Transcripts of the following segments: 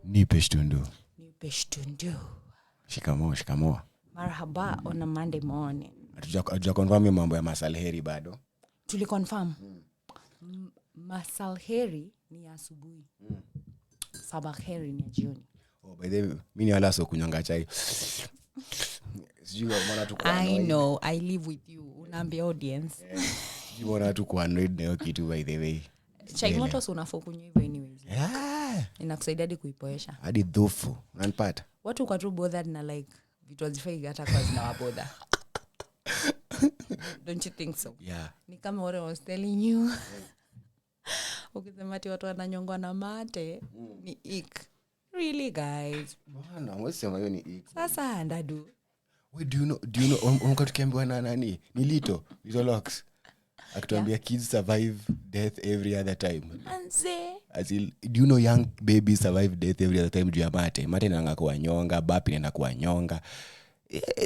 Nipe shtundu. Shikamoo. Marhaba on a Monday morning. Hatuja confirm mambo ya masalheri bado. Tuli confirm. Masalheri ni asubuhi. Sabaheri ni jioni. Oh, by the way, mimi wala so kunyonga chai. Sijui mbona tu kwa I know, I live with you. Unaambia audience. Sijui mbona tu kwa annoyed na hiyo kitu by the way. Chai moto so unafaa kunywa hivyo anyways. Yeah. Inakusaidia hadi kuipoesha. Hadi dhufu. Unanipata? Watu kwa tu bothered na like vitu hazifai hata kwa zinawabother. Don't you think so? Yeah. Ni kama what I was telling you. Ukisema ati watu wananyongwa na mate ni ick. Really guys? Bwana, wasema hiyo ni ick. Sasa ndadu. Wait, do you know unakatukiambiwa na nani? Ni Little Locks. Akituambia kids survive death every other time. Anze. Do you know young babies survive death every other time juu ya mate? Mate inaanga kuwa nyonga, bapi inaenda kuwa nyonga.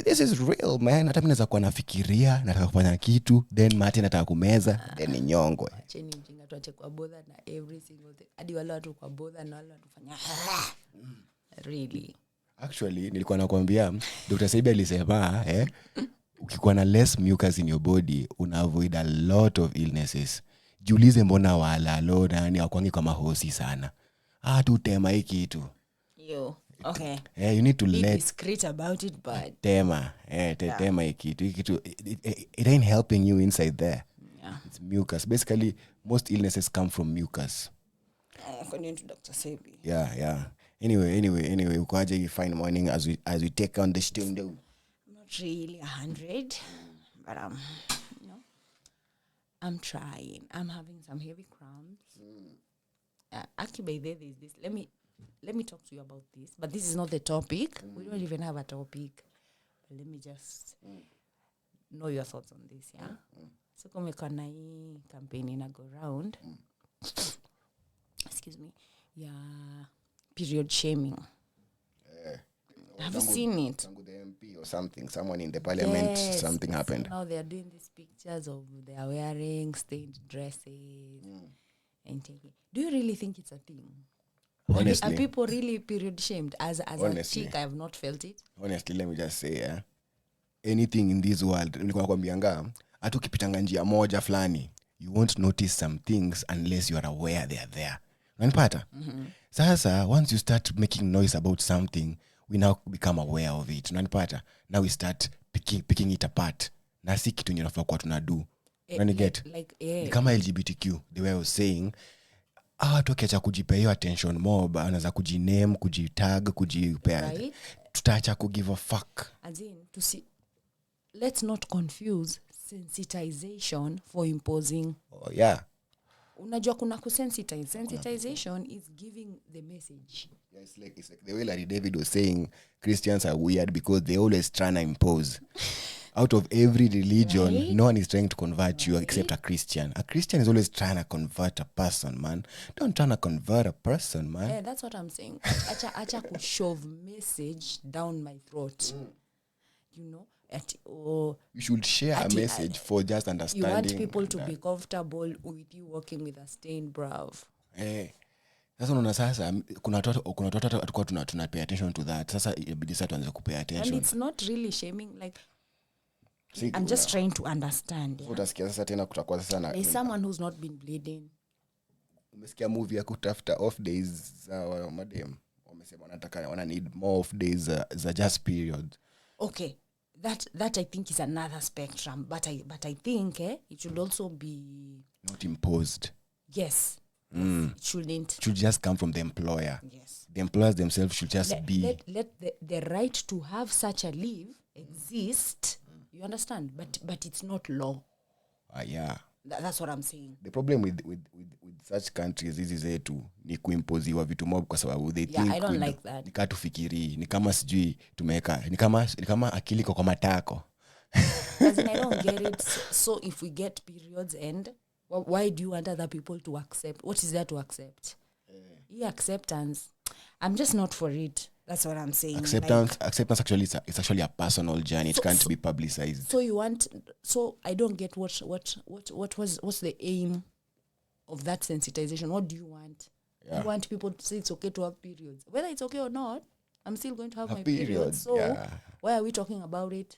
This is real, man. Hata mimi naweza kuwa nafikiria, nataka kufanya kitu, then mate nataka kumeza, then ni nyongwe. Acheni mjinga tuache kwa bother na every single thing. Hadi wale watu kwa bother na wale watu fanya. Really. Actually, nilikuwa nakwambia, Dr. Saiba alisema, ukikuwa na less mucus in your body, una avoid a lot of illnesses. Jiulize mbona walalo nani akwangi kama hosi sana. Tutema hii kitu. Yo, okay. You need to be discreet about it, but tema. Tema hii kitu. It ain't helping you inside there. Yeah. It's mucus. Basically, most illnesses come from mucus. According to Dr. Sebi. Yeah. Anyway, ukoaje hii fine morning as we take on the stindo. Not really 100, but I'm trying. I'm having some heavy cramps. Actually, there is this. Let me talk to you about this. But this is not the topic. We don't even have a topic. But let me just know your thoughts on this, yeah? So kumekuwa na hii campaign ina go round. Excuse me. Yeah, period shaming. Have you seen it? The MP or something, someone in the parliament, something happened. So now they are doing these pictures of they are wearing stained dresses and taking. Do you really think it's a thing? Honestly, are people really period shamed? As honestly, a chick, I have not felt it. Honestly, let me just say, anything in this world, nilikuwa nakwambianga, hata ukipitanga njia moja fulani, you won't notice some things unless you are aware they are there. Unanipata? Sasa, once you start making noise about something, we now become aware of it. Unanipata? Now we start picking it apart. Na si kitu nyinafaa kwa tunadu. Unaniget? Like kama LGBTQ, the way I was saying, tukiacha kujipea hiyo attention mob, anaweza kujiname, kujitag, kujipea. Right? Tutaacha kugive a fuck. As in, to see, let's not confuse sensitization for imposing. Oh, yeah. Unajua kuna kusensitize. Sensitization is giving the message. Yeah, it's like the way Larry David was saying, Christians are weird because they always trying to impose. Out of every religion, right? No one is trying to convert you except a Christian. A Christian is always trying to convert a person, man. Don't try to convert a person, man. Yeah, that's what I'm saying. Acha kushove message down my throat. You know? You should share a message for just understanding. You want people to be comfortable with you walking with a stained brow. Sasa unaona sasa kuna watu atakuwa tuna pay attention to that. Sasa ibidi sasa tuanze kupay attention. And it's not really shaming, like I'm just trying to understand. Utasikia sasa tena kutakuwa sasa na there's someone who's not been bleeding. Umesikia movie ya kutafuta off days za madam. Wamesema wana need more off days za just period. Okay. That I think is another spectrum, but I think it should also be not imposed. Yes. It shouldn't. It should just come from the employer. Yes. The employers themselves should just let the right to have such a leave exist. You understand? But it's not law. Yeah. That's what I'm saying. The problem with such countries hizi zetu ni kuimposiwa vitu mob kwa sababu they think I don't like that. Nikatufikiri ni kama sijui tumeka ni kama akili kwa matako. As in, I don't get it. So if we get periods end, why do you want other people to accept? What is there to accept? Acceptance. I'm just not for it. That's what I'm saying. Acceptance actually it's actually a personal journey. It can't be publicized. So I don't get what's the aim of that sensitization. What do you want? Yeah. You want people to say it's okay to have periods. Whether it's okay or not, I'm still going to have my periods, periods. So yeah. why are we talking about it?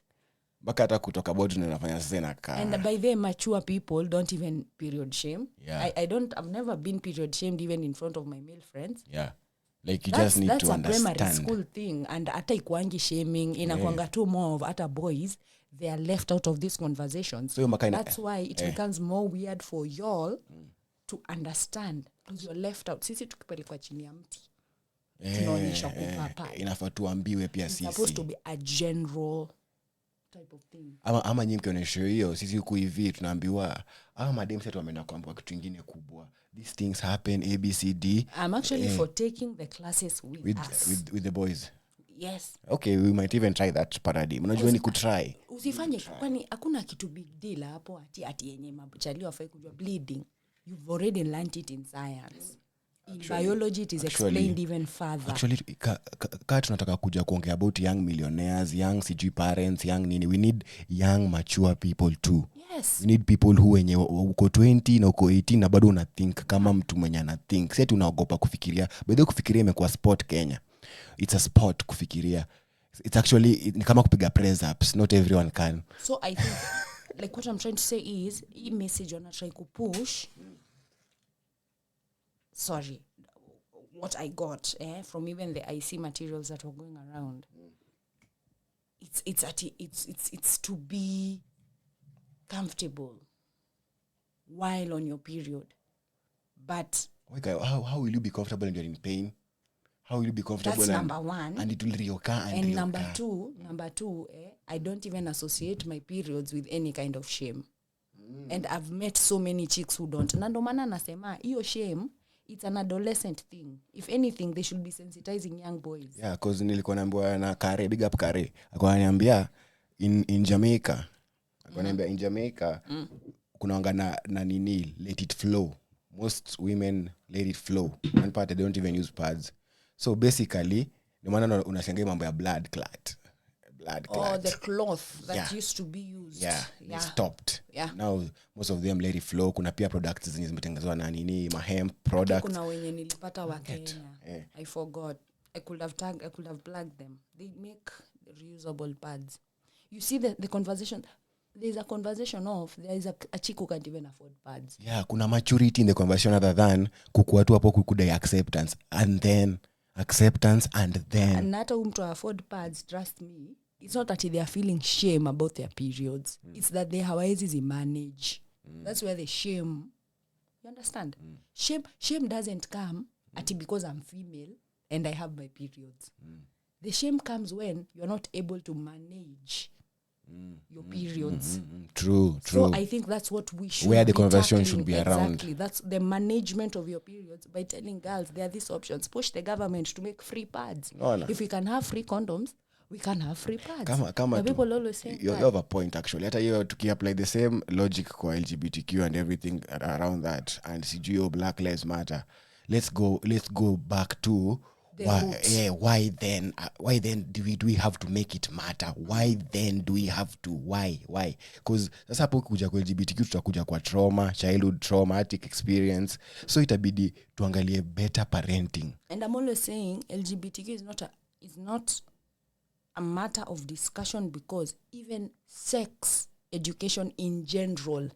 Mpaka hata kutoka about unafanya sasa inakaa. And by the mature people don't even period shame. Yeah. I've never been period shamed even in front of my male friends. Yeah. Like you just need to understand. That's a primary school thing, and hata ikuangi shaming inakwanga tu more of hata boys, they are left out of these conversations. So that's why it becomes more weird for y'all to understand, because you're left out. Sisi tukipelekwa chini ya mti tunaonyesha kupapa. Inafaa tuambiwe pia sisi. It's supposed to be a general type of thing. Ama nyinyi mkionyesha hiyo, sisi huku hivi tunaambiwa madem setu wameenda kuambiwa kitu kingine kubwa. These things happen ABCD. I'm actually for taking the classes with the boys. Yes. Okay, we might even try that paradigm. Unajua ni kutry. Usifanye kwani hakuna kitu big deal hapo ati yenye mabachali wafai kujua bleeding. You've already learned it in science. In biology it is explained even further. Actually tunataka kuja kuongea about young millionaires, young CG parents, young nini. We need young mature people too. Yes. We need people who wenye uko 20 na uko 18 na bado una think kama mtu mwenye ana think. Sasa tunaogopa kufikiria. By the way, kufikiria imekuwa sport Kenya. It's a sport kufikiria. It's actually ni kama kupiga press ups. Not everyone can. So I think like what I'm trying to say is message on try to push. Sorry, what I got from even the IC materials that were going around. It's to be comfortable while on your period. But how will you be comfortable when you're in pain? How will you be comfortable? That's number one. And it will reoccur and number two, I don't even associate my periods with any kind of shame. And I've met so many chicks who don't. Na ndo maana nasema hiyo shame, it's an adolescent thing. If anything, they should be sensitizing young boys. Yeah, because nilikuwa naambiwa na Kare, big up Kare. Akaniambia in Jamaica. Akaniambia in Jamaica kunaanga na nini, let it flow. Most women let it flow. One part they don't even use pads. So basically, the maana unashangaa mambo ya blood clot. Oh, the cloth that used to be used. Yeah. It stopped. Yeah. Now most of them let it flow. Kuna pia products zenye zimetengenezwa na nini, hemp products. Kuna wenye nilipata waKenya. I forgot. I could have plugged them. They make reusable pads. You see the conversation. There's a conversation of there is a chick who can't even afford pads. Yeah, kuna maturity in the conversation other than kukua tu hapo kukudai acceptance and then and hata mtu afford pads, trust me, it's not that they are feeling shame about their periods. It's that they hawezi manage. That's where the shame, you understand? Shame doesn't come because I'm female and I have my periods. The shame comes when you're not able to manage your periods. True. So I think that's what we should where the be conversation tackling. should be around. Exactly. That's the management of your periods by telling girls there are these options. Push the government to make free pads. No. If we can have free condoms, we can have free pads. Kama people always say you have a point actually. Hata hiyo tukiapply the same logic kwa LGBTQ and everything around that and CGO Black Lives Matter. Let's go back to why then do we have to make it matter? Why then do we have to? Why? Because sasa hapo kuja kwa LGBTQ tutakuja kwa trauma, childhood traumatic experience. So itabidi tuangalie better parenting. And I'm always saying LGBTQ is not a matter of discussion, because even sex education in general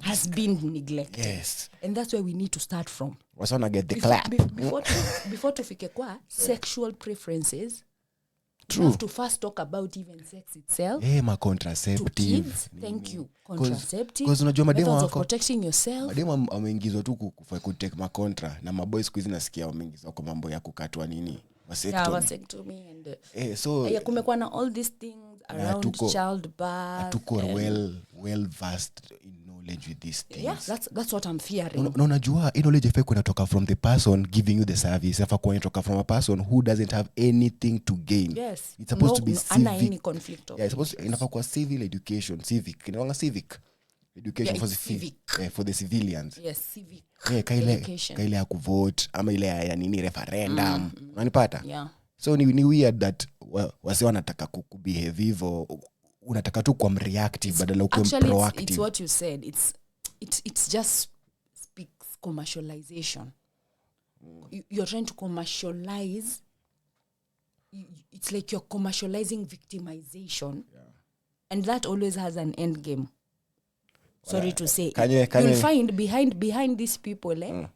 has been neglected. Yes. And that's where we need to start from. What's on get the clap? Before tufike kwa sexual preferences, True. We have to first talk about even sex itself. Ma contraceptive. To kids, thank you. Contraceptive. Because unajua mademo wako, of protecting yourself. Mademo ameingizwa tu kutake ma contra na maboys kuizi nasikia wameingizwa kwa mambo ya kukatwa nini? Vasectomy and so kumekuwa na all these things around childbirth. Atuko well versed in knowledge with these things. Yeah, that's what I'm fearing. No, unajua knowledge ifai kunatoka from the person giving you the service. Ifai kunatoka from a person who doesn't have anything to gain. Yes. It's supposed to be civic. Any conflict of inafaa kuwa civil education, civic. Inaonga civic education for the civilians. Yes, civic. Kaile ya kuvote ama ile ya nini referendum. Unanipata? Yeah. So ni weird that wase wanataka kubehave hivyo, unataka tu kwa reactive badala uko proactive. It's what you said. It just speaks it's commercialization. You're trying to commercialize. It's like you're commercializing victimization, and that always has an end game. Sorry to say, you'll find behind these people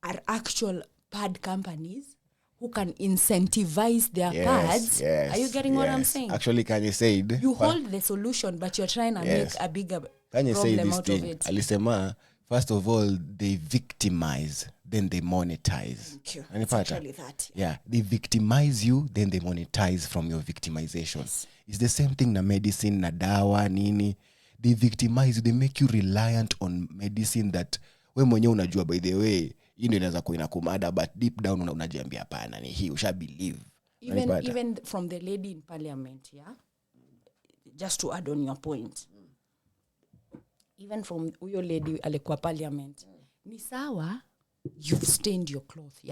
are actual pad companies who can incentivize their pads. Are you getting what I'm saying? Actually, Kanye said you hold the solution, but you're trying to make a bigger problem out of it. Alisema, first of all, they victimize, then they monetize. It's actually that. Yeah, they victimize you, then they monetize from your victimization. Yes. It's the same thing na medicine, na dawa, nini. They victimize you, they make you reliant on medicine that we mwenye unajua, by the way, hii ndio inaweza kuina kumada, but deep down unajiambia hapana, ni hii, usha believe. Even from the lady in parliament, just to add on your point, even from huyo lady alikuwa parliament, ni sawa, you've stained your cloth,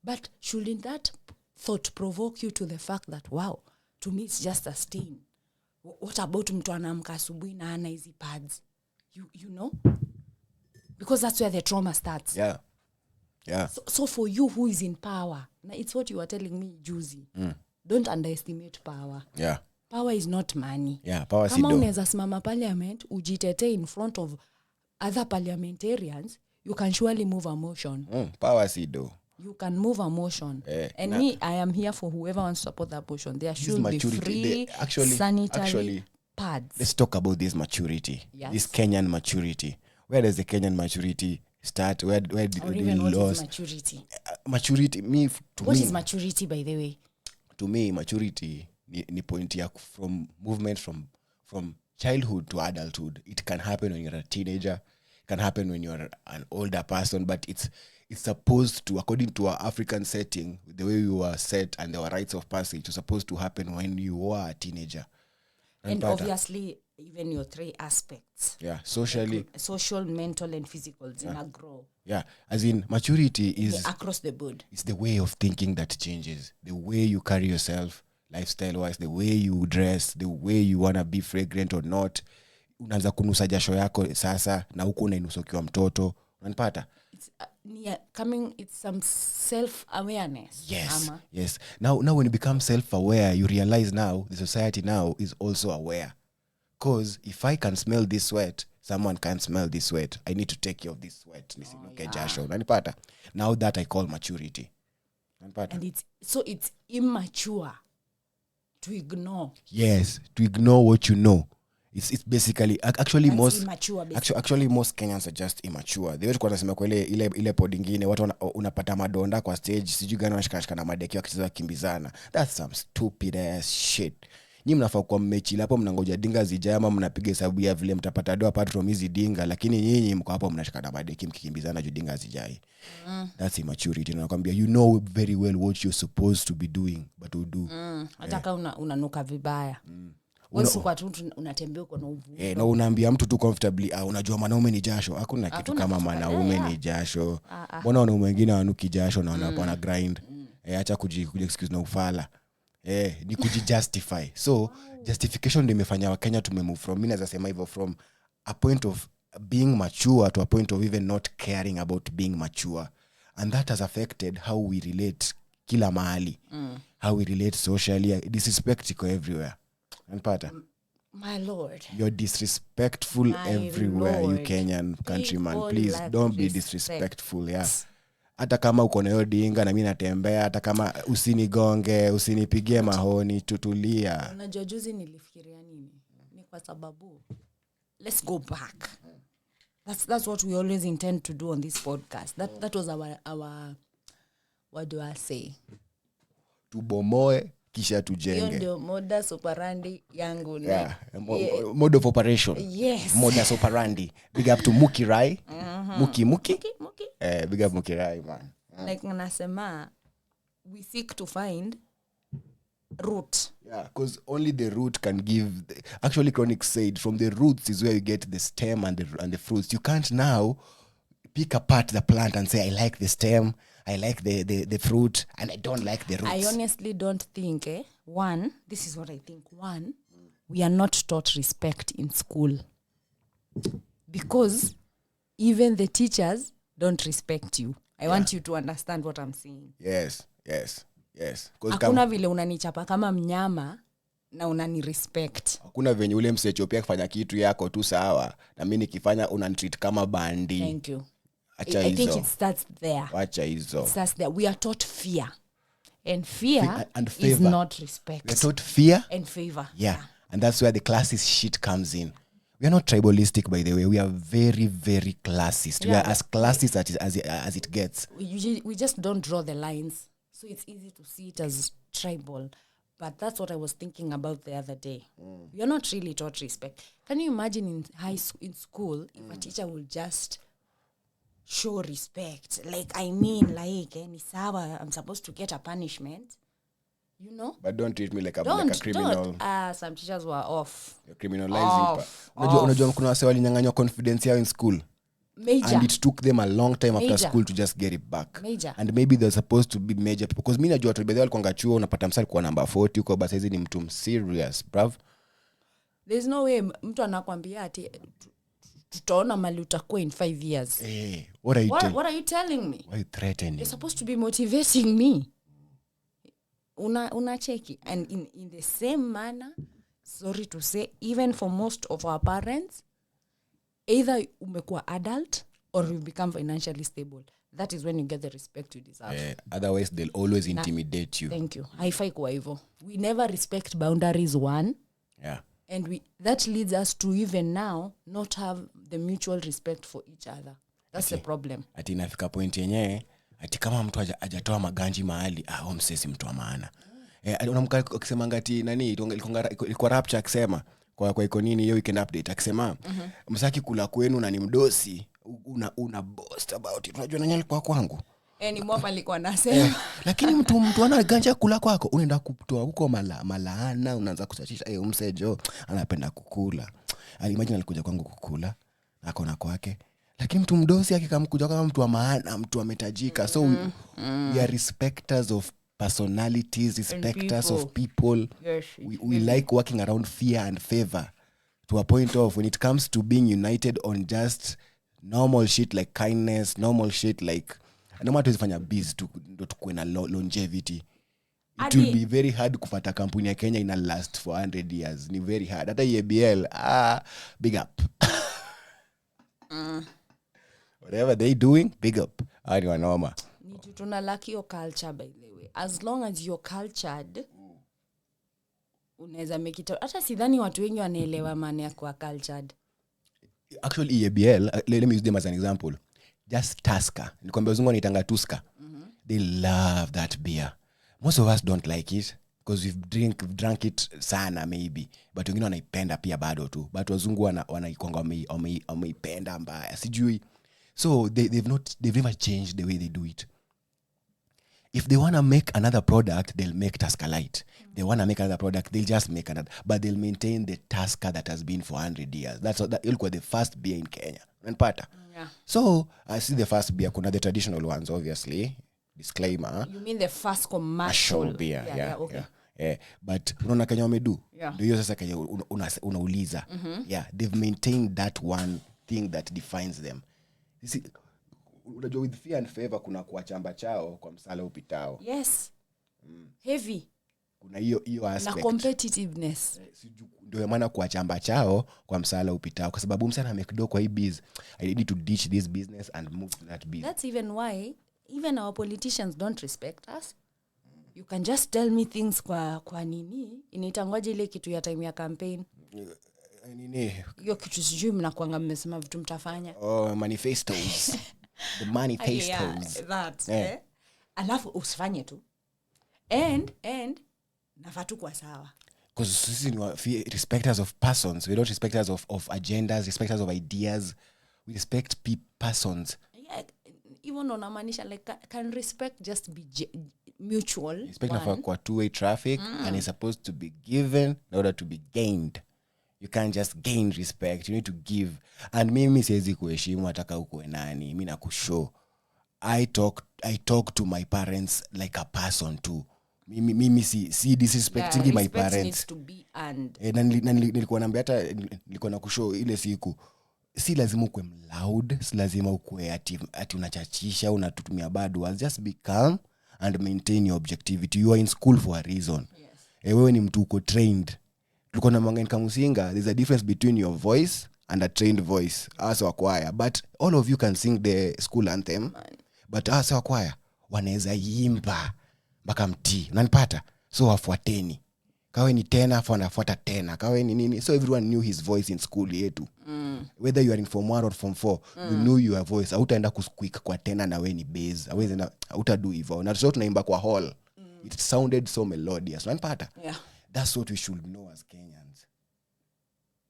but shouldn't that thought provoke you to the fact that, wow, to me it's just a stain? What about mtu anaamka asubuhi na ana hizi pads? You know? Because that's where the trauma starts. Yeah. So for you who is in power, it's what you were telling me, Juicy. Don't underestimate power. Yeah. Power is not money. Yeah, power Kama sido. unaweza simama parliament, ujitete in front of other parliamentarians, you can surely move a motion. Power sido. You can move a motion. And me, I am here for whoever wants to support that motion. There should be free sanitary pads. Let's talk about this maturity. Yes. This Kenyan maturity. Where does the Kenyan maturity start? Where did we What lose? is maturity? Maturity, What is maturity, by the way? To me, maturity ni point ya from movement from childhood to adulthood. It can happen when you're a teenager. It can happen when you're an older person, but it's supposed to, according to our African setting, the way we were set and there were rites of passage, it's supposed to happen when you were a teenager. And obviously, even your three aspects. Yeah, socially. Social, mental, and physical. Grow. Yeah, as in maturity is... across the board. It's the way of thinking that changes. The way you carry yourself, lifestyle-wise, the way you dress, the way you want to be fragrant or not. Unaanza kunusa jasho yako sasa, na huko unainusa ukiwa mtoto. Unanipata? It's some self-awareness. Yes. Now when you become self-aware, you realize now, the society now is also aware. Because if I can smell this sweat, someone can smell this sweat. I need to take care of this sweat. Jasho. Unanipata? Now that I call maturity. Unanipata? And it's immature to ignore. Yes, to ignore what you know. It's basically actually that's most immature, basically. Actually most Kenyans are just immature. The way tulikuwa tunasema kwa ile pod nyingine watu unapata madonda kwa stage, sijui gani wanashikashika na madeki wakicheza kimbizana. That's some stupid ass shit. Nyinyi mnafaa kwa mechi hapo mnangoja dinga zijae ama mnapiga hesabu ya vile mtapata doa apart from hizi dinga, lakini nyinyi mko hapo mnashika na madeki mkikimbizana juu dinga zijae. That's immaturity. Na nakwambia you know very well what you're supposed to be doing but you do. Hata unanuka vibaya. Wewe kwa tu unatembea uko na uvu. Na unaambia mtu tu comfortably, unajua mwanaume ni jasho. Hakuna kitu kama mwanaume ni jasho. Mbona wanaume wengine wanuki jasho na wanapana grind. Acha excuse na ufala. Ni kujijustify. So justification ndio imefanya wa Kenya tumemove from, mimi naweza sema hivyo, from a point of being mature to a point of even not caring about being mature, and that has affected how we relate kila mahali. How we relate socially. Disrespect iko everywhere. Unapata? My lord, you're disrespectful everywhere, you Kenyan countryman. Please don't be disrespectful. Hata kama uko na dinga na mimi natembea, hata kama usinigonge, usinipigie mahoni, tutulia. Unajua juzi nilifikiria nini? Ni kwa sababu let's go back. That's what we always intend to do on this podcast. That was our what do I say? Tubomoe kisha tujenge. Hiyo ndio modus operandi yangu na mode of operation. Yes. Modus operandi. Big up to Muki Rai. Muki. Big up Muki Rai, man. Like nasema, we seek to find root. Because only the root can give. Actually, Chronic said from the roots is where you get the stem and the fruits. You can't now pick apart the plant and say, I like the stem, I like the fruit, and I don't like the roots. I honestly don't think, one, this is what I think. One, we are not taught respect in school. Because even the teachers don't respect you. I want you to understand what I'm saying. Yes. Hakuna vile unanichapa kama mnyama na unani respect. Hakuna venye ule msechopia kufanya kitu yako tu sawa na mimi nikifanya unanitreat kama bandi. Thank you. Acha I think hizo. it starts there. Acha hizo. It starts there. We are taught fear. And fear and is favor. not respect. We are taught fear and favor. Yeah. And that's where the classist shit comes in. We are not tribalistic, by the way. We are very, very classist. We are as classist as it gets. We just don't draw the lines. So it's easy to see it as tribal. But that's what I was thinking about the other day. We are not really taught respect. Can you imagine in school, if a teacher will just show respect? Ni sawa, I'm supposed to get a punishment. You know? But don't treat me like a criminal. Some teachers were off. You're criminalizing. Unajua kuna wase walinyang'anywa confidence yao in school. Major. And it took them a long time after school to just get it back. Major. And maybe they're supposed to be major people. Because mimi najua tu bedhe walikuwa chuo unapata msali kwa number 40 uko basi hizi ni mtu serious, bruv. There's no way mtu anakuambia ati tutaona mali utakuwa in 5 years. What are you telling me? Why are you threatening? You're supposed to be motivating me. Unacheki. And in the same manner, sorry to say, even for most of our parents, either umekuwa adult or you become financially stable. That is when you get the respect you deserve. Otherwise, they'll always intimidate you. Thank you. Haifai kwa hivyo. We never respect boundaries, one. Yeah. And that leads us to even now not have the mutual respect for each other. That's the problem. Ati inafika point yenyewe, ati kama mtu hajatoa maganji mahali, msesi mtu wa maana. Unamka akisema ngati nani, ilikuwa rapture akisema, kwa iko nini hiyo weekend update akisema, msaki kula kwenu na ni mdosi, una boast about it. Unajua nani alikuwa kwangu? Ni mwapa alikuwa anasema. Lakini mtu ana ganja kula kwako, unaenda kutoa huko malaana, unaanza kusachisha msejo anapenda kukula. Imagine alikuja kwangu kukula, akona kwake. Lakini mtu mdosi akikamkuja kama mtu wa maana, mtu ametajika. So we are respecters of personalities, respecters of people. Yes, we like working around fear and favor to a point of when it comes to being united on just normal shit like kindness, normal shit like no matter tufanya biz ndo tukue na longevity. It will be very hard kufata kampuni ya Kenya ina last for 100 years. Ni very hard. Hata EBL, big up. Whatever they doing, big up. Ani wanoma. Ni tunalaki your culture, by the way. As long as you're cultured, unaweza make it. Hata sidhani watu wengi wanaelewa maana ya kuwa cultured. Actually EBL, let me use them as an example. Just Tusker. Nikwambia wazungu wanaitanga Tusker. They love that beer. Most of us don't like it because we've drank it sana maybe, but wengine wanaipenda pia bado tu. But wazungu wanaikonga wameipenda mbaya. Sijui. So they've never changed the way they do it. If they want to make another product, they'll make Tusker Light. They want to make another product, they'll just make another. But they'll maintain the Tusker that has been for 100 years. That's the first beer in Kenya. Unanipata? Yeah. So, I see the first beer. Kuna the traditional ones, obviously. Disclaimer. You mean the first commercial beer? Yeah, okay. Yeah. But unaona Kenya wamedu. Yeah. Ndio hiyo sasa Kenya unauliza. Yeah, they've maintained that one thing that defines them. You see, unajua with fear and favor kuna kuachamba chao kwa msala upitao. Yes. Heavy. Kuna hiyo aspect. Na competitiveness. Ndio maana kuachamba chao kwa msala upitao kwa sababu msana amekido kwa hii biz. I need to ditch this business and move to that business. That's even why even our politicians don't respect us. You can just tell me things kwa nini inaitangoje ile kitu ya time ya campaign. Nini? Hiyo kitu sijui mnakuanga mmesema vitu mtafanya. Manifestos. The manifestos. Yeah, that. Alafu usifanye tu. And nafatu kwa sawa. Because sisi ni respecters of persons. We don't respecters of agendas, respecters of ideas. We respect persons. Yeah, even on maanisha like can respect just be mutual. Respect kwa two-way traffic and it's supposed to be given in order to be gained. You can't just gain respect. You need to give. And mimi siwezi kuheshimu ataka ukue nani. Mimi nakushow. I talk to my parents like a person too. Mimi si disrespecting my parents. Needs to be and nilikuwa naambia hata nilikuwa na kushow ile siku si lazima ukue loud, si lazima ukue ati unachachisha, unatutumia bad words. Just be calm and maintain your objectivity. You are in school for a reason. Yes. Wewe ni mtu uko trained. Tuko na mangeni kamusinga, there's a difference between your voice and a trained voice. As a choir, but all of you can sing the school anthem. But as a choir, wanaweza imba mpaka mtii. Unanipata? So wafuateni. Kawe ni tena, wanafuata tena. Kawe ni nini? So everyone knew his voice in school yetu. Whether you are in form 1 or form 4, you knew your voice. Hautaenda kusqueak kwa tena na we ni bass. Hautadu hivyo. Na so tunaimba kwa hall. It sounded so melodious. Unanipata? Yeah. That's what we should know as Kenyans.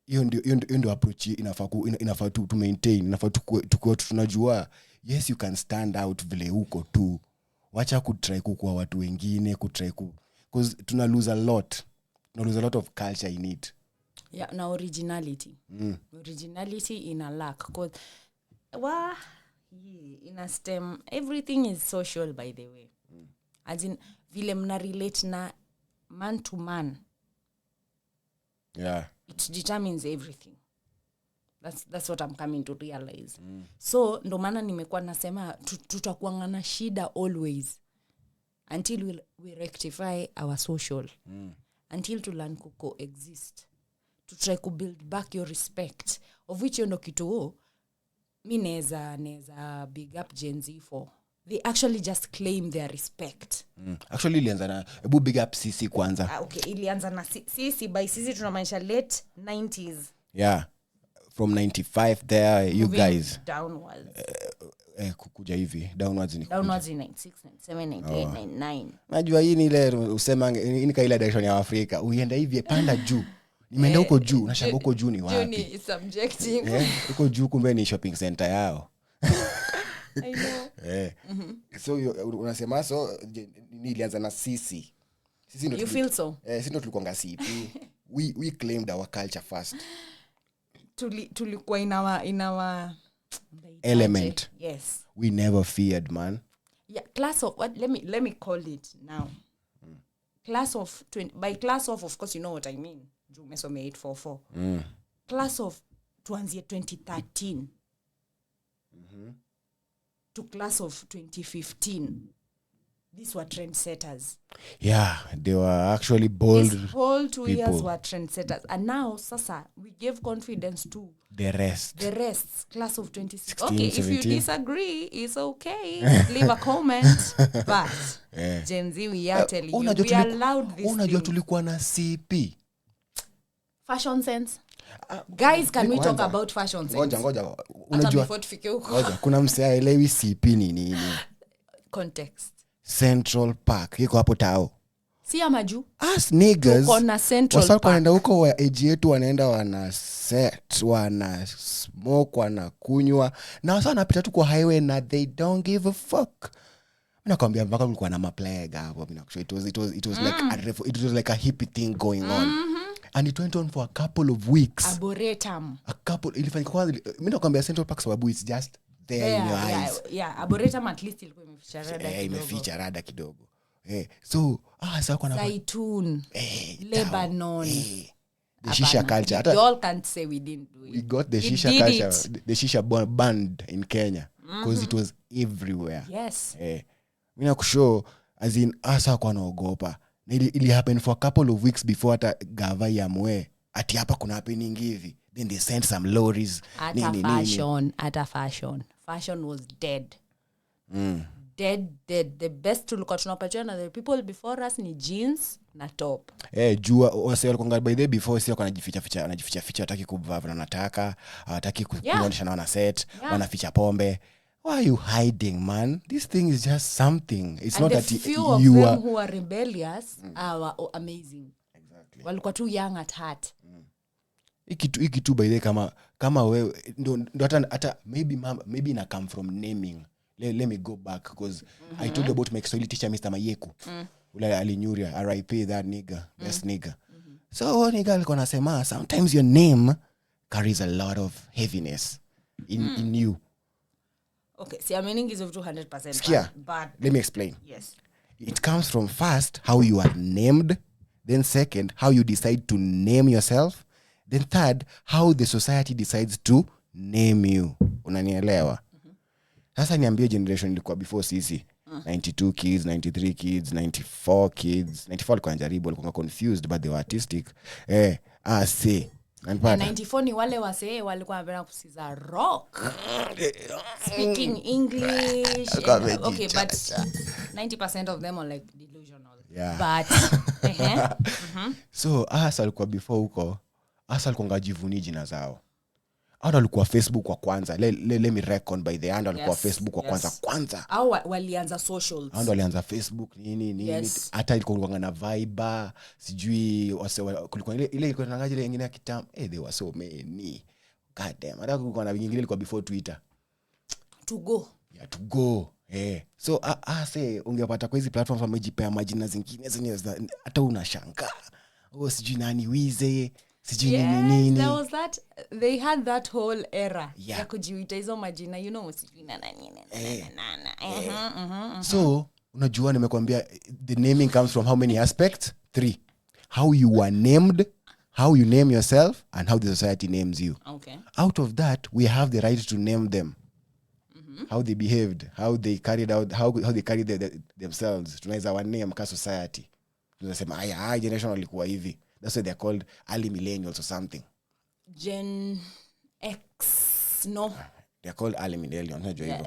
Hiyo ndio approach inafaa to maintain. Inafaa tukue tunajua, yes, you can stand out vile uko tu. Wacha kutry kukua watu wengine, because tuna lose a lot. Tuna lose a lot of culture in it. Yeah, na originality. Originality in a lack. Because in a STEM, everything is social, by the way. As in, vile mna relate na man to man. Yeah. It determines everything. That's what I'm coming to realize. So ndo maana nimekuwa nasema tutakuwa na shida always until we rectify our social. Until to learn to coexist. To try to build back your respect, of which ndo kitu mi neza big up Gen Z for. They actually just claim their respect. Actually ilianza na ebu big up sisi kwanza. Okay, ilianza na sisi, by sisi tunamaanisha late 90s. Yeah. From 95 there, you moving guys downwards. Kukuja hivi downwards ni 96, 97, 98, 99. Najua hii ni ile usema ni kaila direction ya Afrika. Uienda hivi panda juu. Nimeenda huko juu, unashanga huko juu ni wapi? Juu ni subjective. Huko juu kumbe ni shopping center yao. I know. So unasema so ilianza na sisi. Sisi ndo you feel so? Sisi ndo tulikuwa CP. We claimed our culture first. Tulikuwa in our element. Yes. We never feared, man. Yeah, class of what? Let me call it now. Class of 20. By class of course you know what I mean. Jumesome 844. Class of tuanzie 2013. To class of 2015. These were trendsetters. Yeah, they were actually bold. These whole 2 years were trendsetters. And now, sasa, we gave confidence to the rest. Class of 2016. 16, Okay, 17. if you disagree, it's okay. Leave a comment. But, Gen Z, we are telling you, we allowed this unajua tulikuwa na CP. Fashion sense. Guys, can we talk about fashion sense? Ngoja. Unajua kuna msea elewi CP ni nini? Context. Central Park iko hapo tao. Si amaju. Us niggas. Tuko na Central Park. Wasako wanaenda huko wa age yetu wanaenda wana set, wana smoke, wana kunywa. Na wasa wanapita tu kwa highway na they don't give a fuck. Nakwambia mpaka kulikuwa na maplague hapo. It was like a hippie thing going on. And it went on for a couple of weeks. Arboretum. Ilifanyika kwanza. Mimi nakwambia Central Park sababu it's just there in your eyes. Yeah, Arboretum at least ilikuwa imeficha rada kidogo. Imeficha rada kidogo. So, sasa kuna Zaitun, Lebanon. The shisha culture. You all can't say we didn't do it. We got the shisha culture, the shisha banned in Kenya because it was everywhere. Yes. Mimi nakushow as in asa kwa naogopa. Ili happen for a couple of weeks before hata gava yamwe. Ati hapa kuna happening hivi. Then they sent some lorries. At fashion. Fashion was dead. Dead. The best tulikuwa tunapatiwa na the people before us ni jeans na top. Jua wase walikuwa by the before sio anajificha hataki kuvaa na nataka, hataki kuonyesha na wana set, wanaficha pombe. Why are you hiding, man? This thing is just something. It's not that you are. Few of them who are rebellious are amazing. Exactly. Walikuwa too young at heart. Iki tu by the kama wewe ndo hata maybe na come from naming. Let me go back because I told you about my Kiswahili teacher Mr. Mayeku. Ule alinyuria RIP that nigga, best nigga. So nigga alikuwa anasema sometimes your name carries a lot of heaviness in you. Okay, see, meaning is of 200%. Skia, but let me explain. Yes. It comes from first how you are named, then second how you decide to name yourself, then third how the society decides to name you. Unanielewa? Sasa niambie generation ilikuwa before sisi. 92 kids, 93 kids, 94 kids. 94 walikuwa jaribu, walikuwa confused but they were artistic. Say. And 94 ni wale wasee walikuwa wanapenda kusikiza rock. Speaking English. Okay, but 90% of them are like delusional. Yeah. But so walikuwa before huko. Walikuwa ngajivuni jina zao. Walikuwa Facebook kwa kwanza. Let me reckon by the end walikuwa Facebook kwa kwanza. Au walianza socials. Walianza Facebook nini. Hata ilikuwa na Viber, sijui kulikuwa ile ilikuwa tangaje ile nyingine ya kitambo. They were so many. God damn. Hata kulikuwa na nyingine ilikuwa before Twitter. To go. Yeah, to go. So say ungepata kwa hizi platforms wamejipea majina zingine zenye hata unashangaa. Sijui nani Wize. Nini. There was that, they had that whole era ya kujiita hizo majina, you know, sijui na nani. So unajua nimekwambia the naming comes from how many aspects? 3. How you were named, how you name yourself, and how the society names you. Okay. Out of that we have the right to name them. How they behaved, how they carried out, how they carried themselves. Tunaweza wa name ka society. Tunasema haya generation walikuwa hivi. That's why they're called early millennials or something. Gen X, no. They're called early millennials.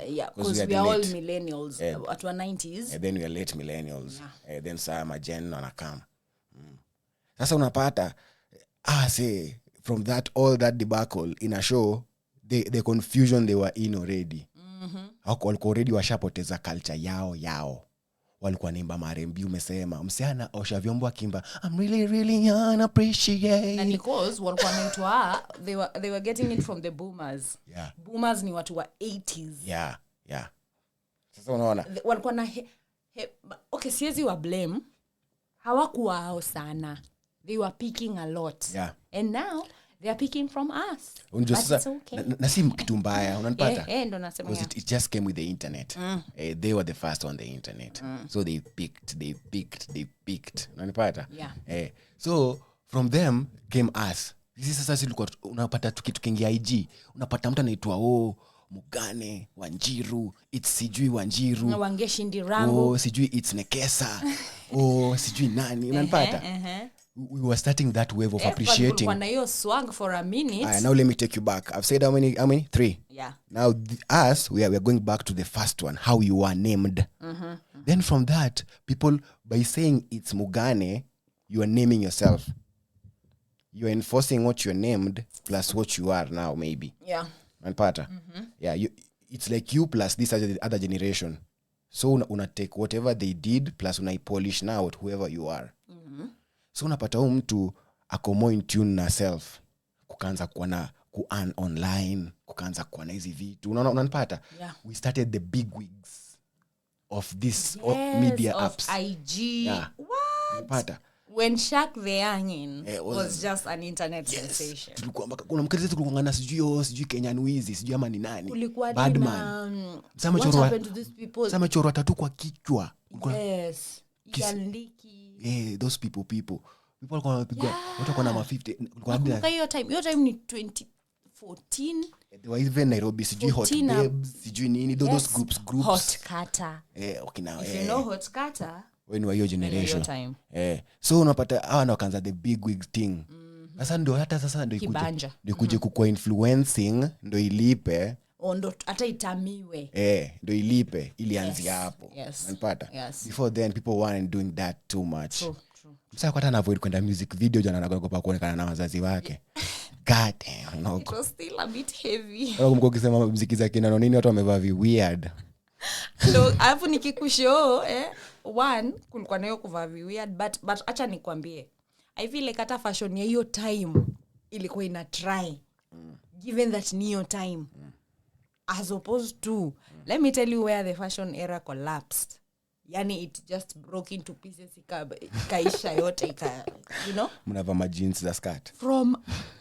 Yeah, because we are all millennials. At our 90s. And then we are late millennials. Then some Gen wanakam. Sasa unapata, say, from that, all that debacle in a show, the confusion they were in already. Walikuwa already washapoteza culture yao. Walikuwa naimba marembi, umesema msichana osha vyombo akimba I'm really unappreciate. And because walikuwa naitwa they were getting it from the boomers. Yeah. Boomers ni watu wa 80s. Yeah. Sasa unaona walikuwa na okay, siwezi wa blame. Hawakuwa hao sana. They were picking a lot. Yeah. And now they are picking from us. But it's okay. Na si kitu mbaya, unanipata? Ndo nasema. Because it just came with the internet. They were the first on the internet. So they picked. Unanipata? Yeah. So from them came us. Sisi sasa silikuwa unapata tukiingia IG, unapata mtu anaitwa Mugane, Wanjiru, it's sijui Wanjiru. Wangeshi Ndirango. Sijui it's Nekesa. Sijui nani, unanipata? We were starting that wave of appreciating. Kwa hiyo swag for a minute. Now let me take you back. I've said how many? 3. Yeah. Now us, we are going back to the first one, how you are named. Then from that, people, by saying it's Mugane, you are naming yourself. You are enforcing what you're named plus what you are now, maybe. Yeah. Manpata. Yeah, it's like you plus this other generation. So una take whatever they did plus una polish now with whoever you are. So unapata mtu ako more in tune na self, kukaanza kuwa na ku-earn online, kukaanza kuwa na hizi vitu. Unanipata? Yeah. We started the big wigs of this media apps. IG. Yeah. What? Unanipata? When Shaq the Youngin was just an internet sensation. Kuna mkristo tulikuwa sijui Kenyan Wizi, sijui ama ni nani. Ulikuwa Badman. What happened to these people? Sama choro tatu kwa kichwa. Yes. Yandiki. Those people walikuwa wanapigwa watu wako na 50. Kumbuka hiyo time ni 2014. They were even Nairobi, sijui Hot Babes, sijui nini, those groups. Hot Carter. Okay, now. If you know Hot Carter, when we were your generation. Time. So unapata hawa na wakaanza the big wig thing. Sasa ndio hata sasa ndio ikuje kukua influencing ndio ilipe. Ndo hata itamiwe. Ndio ilipe ilianzia hapo. Unapata? Before then people weren't doing that too much. True. Msaka hata avoid kwenda music video jana anagopa kuonekana na wazazi wake. God damn, no. It was still a bit heavy. Mko ukisema muziki za kina nini watu wamevaa weird. No, hapo nikikushow one kulikuwa nayo kuvaa weird but acha nikwambie. I feel like hata fashion ya hiyo time ilikuwa ina try. Given that new time. As opposed to, let me tell you where the fashion era collapsed. Yani it just broke into pieces, ikaisha yote, you know? Mnavaa jeans za skirt. From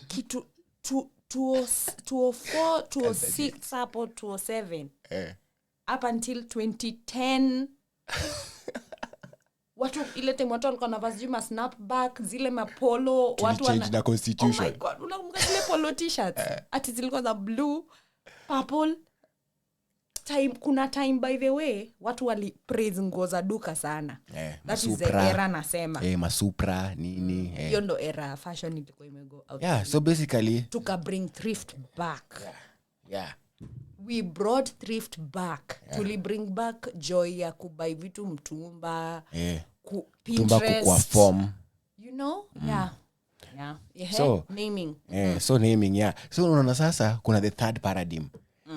kitu 204, 206 hapo 207. Up until 2010. watu ile time watu walikuwa na vazima snapback zile mapolo watu change the constitution. Oh my god, unakumbuka zile polo t-shirts ati zilikuwa za blue purple time. Kuna time by the way watu wali praise nguo za duka sana. That is the era nasema. Masupra nini. Hiyo ndo era fashion ilikuwa imego out. Yeah, so basically tuka bring thrift back. Yeah. We brought thrift back. Tuli bring back joy ya kubai vitu mtumba. Pinterest. Kwa form. You know? Yeah. So naming. So naming, yeah. So unaona sasa kuna the third paradigm.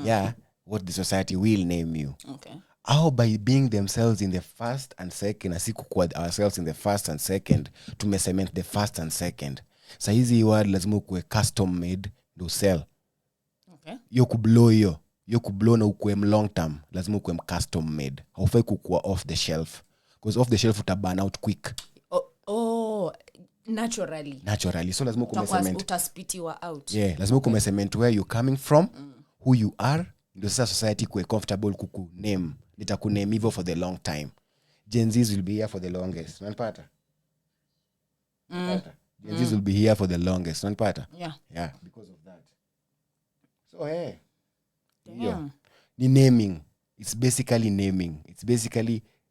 Yeah, what the society will name you. Okay. How by being themselves in the first and second, asiku kwa ourselves in the first and second, tumecement the first and second. Sa hizi word lazima ukue custom made do sell. Okay. Yo kublow na ukue long term, lazima ukue custom made. Haufai kukua off the shelf. Because off the shelf utaburn out quick. Naturally. So lazima kumecement. Utaspitiwa out. Yeah, lazima kumecement where you coming from, who you are. Ndio sasa society kuwe comfortable kuku name. Nitakuname hivyo for the long time. Gen Zs will be here for the longest. Unanipata? Gen Zs will be here for the longest. Unanipata? Yeah, because of that. So yeah. Ni naming. It's basically naming.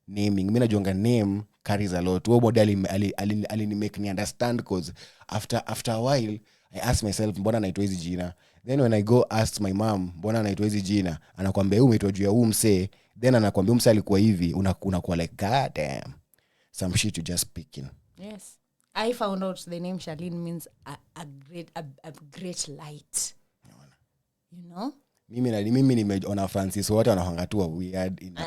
Mimi najonga name carries a lot. Wo model ali make me understand because after a while I ask myself mbona naitwa hizi jina. Then when I go ask my mom mbona naitwa hizi jina, anakuambia umeitwa juu ya mse, then anakuambia mse alikuwa hivi, unakuwa like god damn, some shit you just picking. Yes, I found out the name Charlene means a great light. You know? Mimi nimeona Francis wote wanahanga tu weird in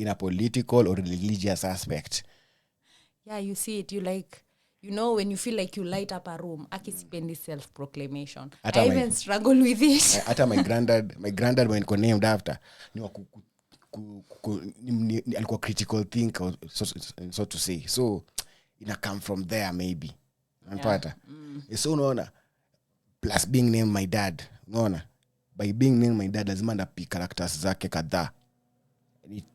a political or religious aspect. Yeah, you see it, you like, you know, when you feel like you light up a room, akisipendi self-proclamation. I even struggle with it. Hata my granddad when he named after, alikuwa critical thinker, so to say. So, ina come from there maybe. Unapata? So unaona, plus being named my dad, unaona? By being named my dad, lazima ndapi characters zake kadhaa.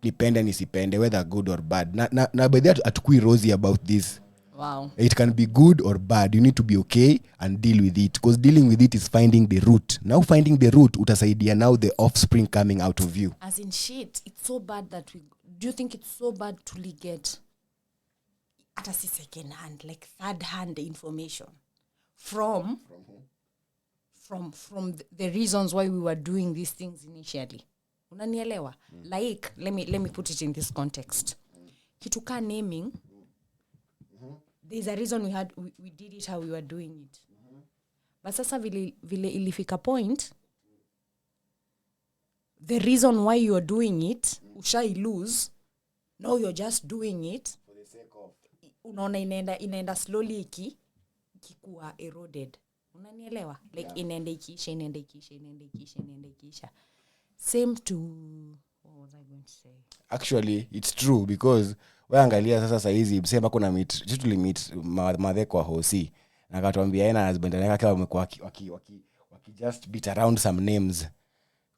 Nipende nisipende, whether good or bad. Na by that atukui rosy about this. Wow. It can be good or bad. You need to be okay and deal with it. Because dealing with it is finding the root. Now finding the root, utasaidia now the offspring coming out of you. As in shit, it's so bad that do you think it's so bad to get at a second hand, like third hand information from the reasons why we were doing these things initially? Unanielewa? Like, let me put it in this context. Kituka naming, there's a reason we did it how we were doing it. But sasa vile ilifika point, the reason why you're doing it, ushai lose, now you're just doing it for the sake of. Unaona inaenda slowly ikikuwa eroded. Unanielewa? Like inaenda ikiisha. Same to, what was I going to say? Actually, it's true because waangalia sasa hizi msema kuna meet madhe kwa hosi na akatuambia yeye husband yake wamekuwa waki just beat around some names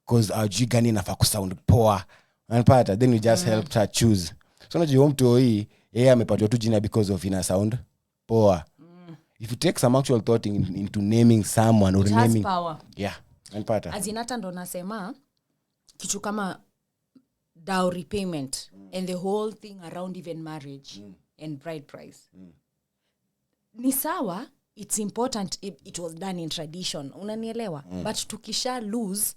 cause gani nafaa kusound poa, unapata, then you just helped her choose. So unajua mtu hii yeye amepatwa tu jina because of ina sound poa. If you take some actual thought into naming someone or naming power. Yeah, unapata. Azinata ndo nasema kitu kama dowry payment and the whole thing around even marriage and bride price. Ni sawa, it's important it was done in tradition. Unanielewa? But tukisha lose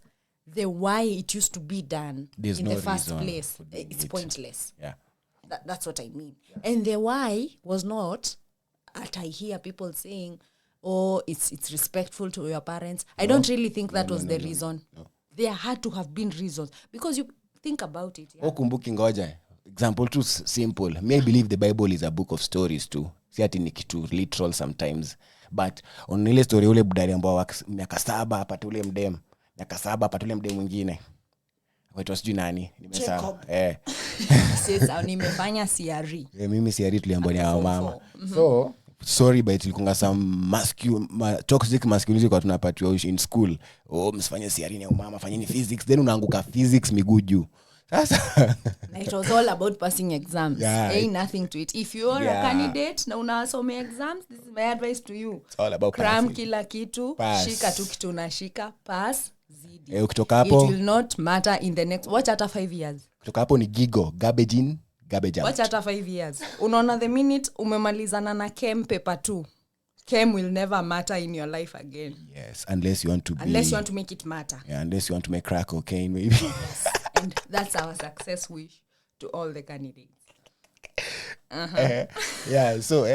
the why it used to be done There's in no the first reason place, it's pointless. Yeah. That's what I mean. Yeah. And the why was not I hear people saying, oh, it's respectful to your parents. I don't really think that was the reason. No. There had to have been reasons. Because you think about it. Yeah? Kumbuki ngoja. Example too simple. May I believe the Bible is a book of stories too. Si ati ni kitu literal sometimes. But on ile story ule budari ambao miaka 7 apate ule mdem. Miaka 7 apate ule mdem mwingine. Waitwa sijui nani? Nimesahau. Sasa nimefanya CRE. Mimi CRE tuliambiwa ni mama. So sorry but tulikunga some toxic masculinity kwa tunapatiwa in school. Msifanye CRE ni mama, fanyeni physics, then unaanguka physics miguu juu. Sasa It was all about passing exams. Yeah, Ain't nothing to it. If you're Yeah. a candidate na unasome exams, this is my advice to you. it's all about Cram passing. kila kitu, Pass. shika tu kitu unashika, pass, zidi. Ukitoka It hapo, will not matter in the next, watch hata 5 years. kutoka hapo ni gigo, garbage in, garbage out. Watch hata 5 years. Unaona the minute umemalizana na chem paper 2, chem will never matter in your life again. Yes, unless you want to Make it matter. Yeah, unless you want to make crack cocaine maybe. And that's our success wish to all the candidates. Yeah, so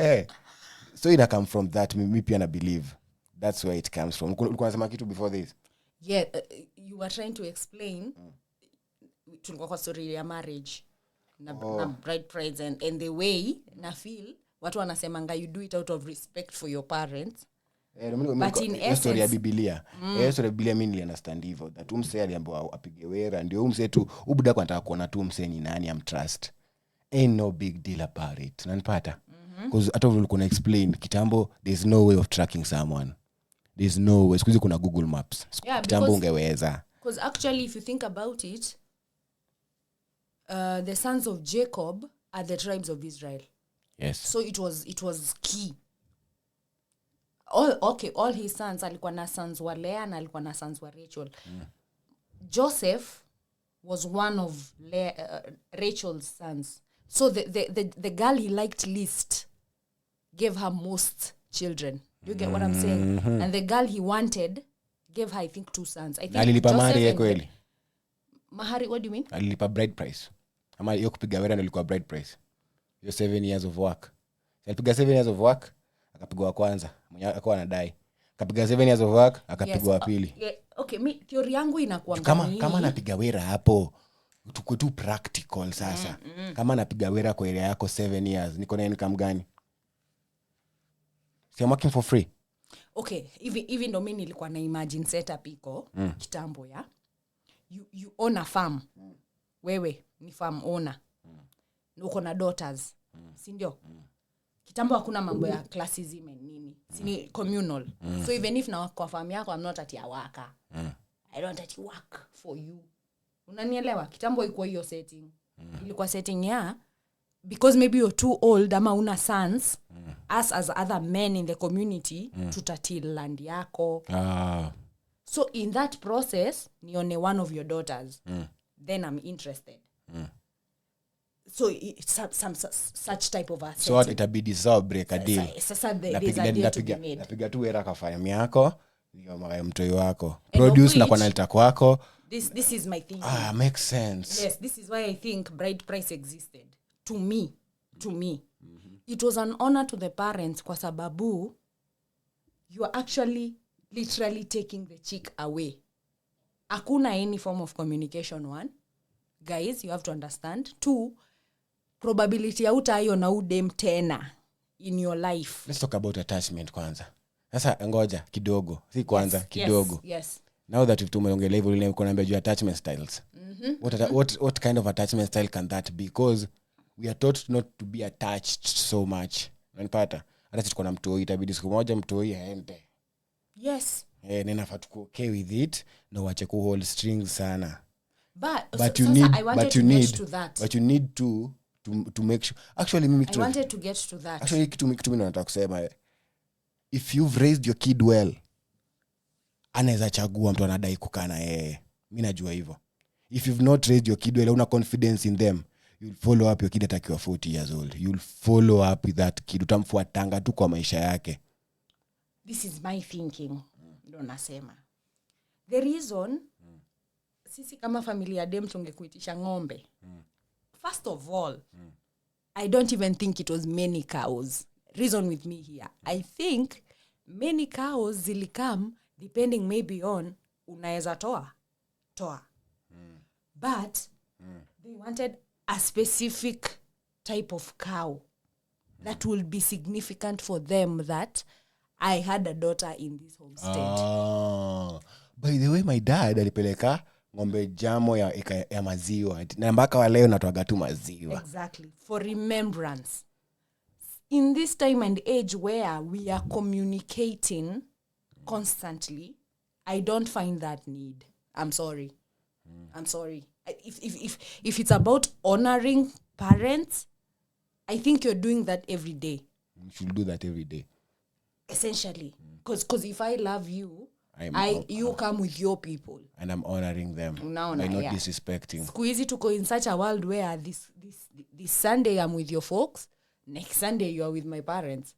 ina come from that. Me pia na believe that's where it comes from. Ulikuwa unasema kitu before this? Yeah, you were trying to explain tulikuwa kwa story ya marriage na bride price and the way na feel watu wanasemanga you do it out of respect for your parents. But in essence, story ya Biblia. Story ya Biblia mimi understand hivyo. That umse aliambiwa apige wera ndio umse tu ubuda kwa anataka kuona tu umse ni nani trust. Ain't no big deal about it. Unanipata? Because hata ulikuwa explain kitambo there's no way of tracking someone. There's no way. Sikuzi kuna Google Maps. Yeah, kitambo ungeweza. Because actually if you think about it, the sons of Jacob are the tribes of Israel. Yes. So it was key. All his sons alikuwa na sons wa Leah na alikuwa na sons wa Rachel. Joseph was one of Rachel's sons. So the girl he liked least gave her most children. Do you get what I'm saying? And the girl he wanted gave her, I think, 2 sons. I think alilipa mahari yake kweli. Mahari, what do you mean? Alilipa bride price. Ama hiyo kupiga wera ndio ilikuwa bride price. Hiyo 7 years of work. Alipiga 7 years of work, akapigwa wa kwanza. Mwenye akawa anadai. Akapiga 7 years of work, akapigwa wa pili. Okay, theory yangu inakuwa kama anapiga wera hapo tuko tu practical sasa. Kama anapiga wera kwa area yako 7 years, niko na income gani? So I'm working for free. Okay, even though mimi nilikuwa na imagine setup iko kitambo ya. You own a farm. Wewe ni farm owner. Uko na daughters. Si ndio? Kitambo hakuna mambo ya classism and nini. Sini communal. So even if na kwa farm yako I'm not at your work. I don't at work for you. Unanielewa? Kitambo iko hiyo setting. Ilikuwa setting ya because maybe you're too old ama una sons, us as other men in the community tutatil land yako. So in that process nione one of your daughters, then I'm interested. So it's some such type of asset. So what itabidi sawa break a deal. Sasa there's a deal to be made. Napiga tu wera kwa farm yako ndio mara mtoi wako. Produce na kwa nalita kwako. This is my thinking. Makes sense. Yes, this is why I think bride price existed. To me. It was an honor to the parents kwa sababu you are actually literally taking the chick away. Hakuna any form of communication. 1, guys, you have to understand. 2, probability ya utayo na udem tena in your life. Let's talk about attachment kwanza. Sasa ngoja kidogo. Si kwanza kidogo. Yes. Now that tumeongelea hivyo ile niko naambia juu attachment styles. What kind of attachment style can that be? Because we are taught not to be attached so much. Unanipata? Hata sisi tuko na mtoi itabidi siku moja mtoi aende. Yes. Ninafaa tuko okay with it. No wache ku hold strings sana. But you need to make sure. Actually mimi I wanted to get to that. Actually kitu mimi nataka kusema, if you've raised your kid well, anaweza chagua mtu anadai kukaa na yeye. Mimi najua hivyo. If you've not raised your kid well, una confidence in them, you'll follow up your kid atakiwa 40 years old. You'll follow up with that kid. Utamfuatanga tu kwa maisha yake. This is my thinking. Ndio nasema. The reason sisi kama familia dem tungekuitisha ng'ombe. First of all, I don't even think it was many cows. Reason with me here. I think many cows zilikam depending maybe on unaweza toa. But they wanted a specific type of cow that will be significant for them that I had a daughter in this homestead. By the way, my dad alipeleka ng'ombe jamo ya maziwa. Na mpaka wa leo natoaga tu maziwa. Exactly. For remembrance. In this time and age where we are communicating constantly, I don't find that need. I'm sorry. If it's about honoring parents, I think you're doing that every day. You should do that every day. Essentially. Because if I love you, you come with your people. And I'm honoring them. By not disrespecting. Squeezy to go in such a world where this Sunday I'm with your folks, next Sunday you are with my parents.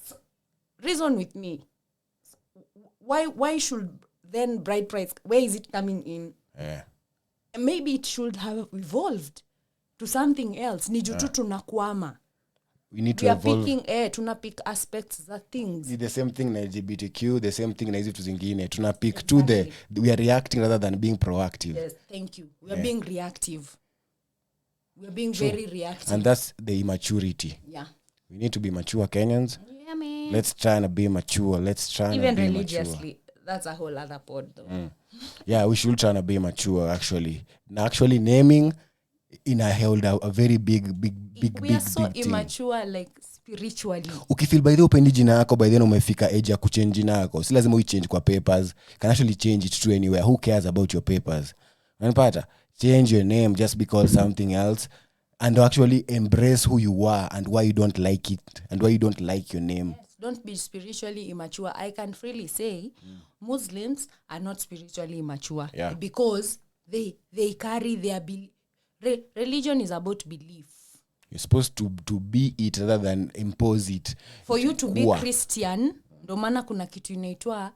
So, reason with me. Why should then bride price, where is it coming in? Yeah. Maybe it should have evolved to something else. Ni jutu tunakwama. We need to we evolve. Are picking tunapick aspects za things. The same thing na LGBTQ, the same thing na hizi vitu zingine. Tunapick to we are reacting rather than being proactive. Yes, thank you. We are being reactive. We are being very reactive. And that's the immaturity. Yeah. We need to be mature Kenyans. Yeah, man. Let's try and be mature. Let's try and be mature. Even religiously. That's a whole other pod though. Yeah, we should try and be mature actually. Now actually naming held a very big we are so immature like spiritually. Ukifeel by the upendi jina yako by then umefika age ya kuchange jina yako. Si lazima uichange kwa papers. You can actually change it to anywhere. Who cares about your papers? Unapata? Change your name just because something else and actually embrace who you are and why you don't like it and why you don't like your name. Yes, don't be spiritually immature. I can freely say Muslims are not spiritually immature because they carry their belief. Religion is about belief. You're supposed to be it rather than impose it. For you to be Christian, ndo maana kuna kitu inaitwa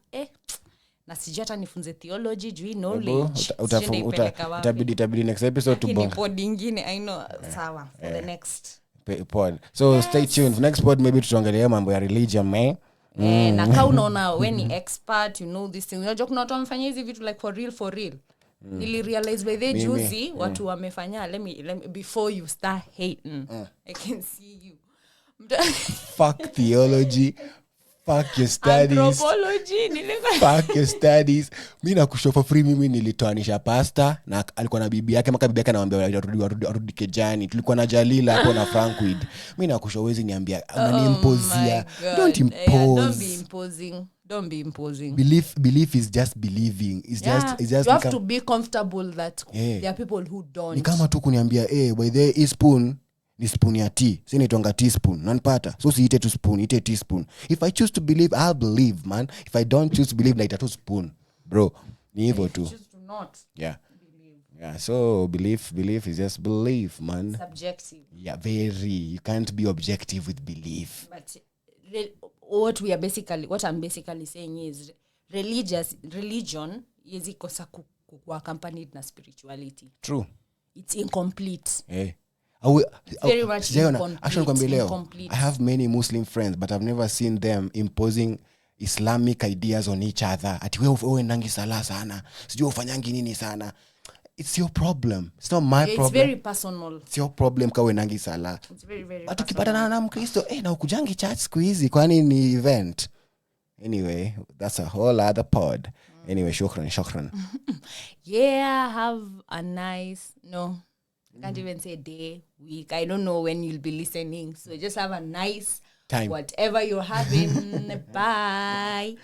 na sijui hata nifunze theology juu knowledge. Utabidi next episode to bonga. Pod ingine I know sawa for the next pod. So stay tuned. Next pod maybe tutaongelea mambo ya religion man. Na kama unaona when ni expert you know this thing. Unajua kuna watu wamefanya hizi vitu like for real. Nili realize by the juicy watu wamefanya let me before you start hating I can see you. Fuck theology. Fuck your studies. Anthropology fuck your studies. Mimi nakushow for free. Mimi nilitoanisha pasta na alikuwa na bibi yake, maka bibi yake anamwambia arudi kejani. Tulikuwa na Jalila hapo na Frankwid. Mimi nakushow wezi niambia unaniimpozia. Don't impose. Don't be imposing. Belief is just believing. It's just you have to be comfortable that there are people who don't. Ni kama tu kuniambia by the spoon ni spoon ya tea. Si nitonga teaspoon. Unanipata? So si ite tu spoon, ite teaspoon. If I choose to believe, I'll believe, man. If I don't choose to believe, like that spoon. Bro, ni hivyo tu. Choose to not. Yeah. Believe. Yeah, so belief is just belief, man. Subjective. Yeah, very. You can't be objective with belief. But what I'm basically saying is religion is kosa accompanied na spirituality. True. It's incomplete. Yeah. Very much incomplete. Actually, I have many Muslim friends, but I've never seen them imposing Islamic ideas on each other. Ati wewe nangi sala sana. Sijui ufanyangi nini sana. It's your problem. It's not my problem. It's very personal. It's your problem kawe nangi sala. It's very, very personal. Tukipatana na Mkristo, na ukujangi church siku hizi kwani ni event. Anyway, that's a whole other pod. Anyway, shukran. Yeah, have a nice, I can't even say day, week. I don't know when you'll be listening. So just have a nice time. Whatever you're having. Bye.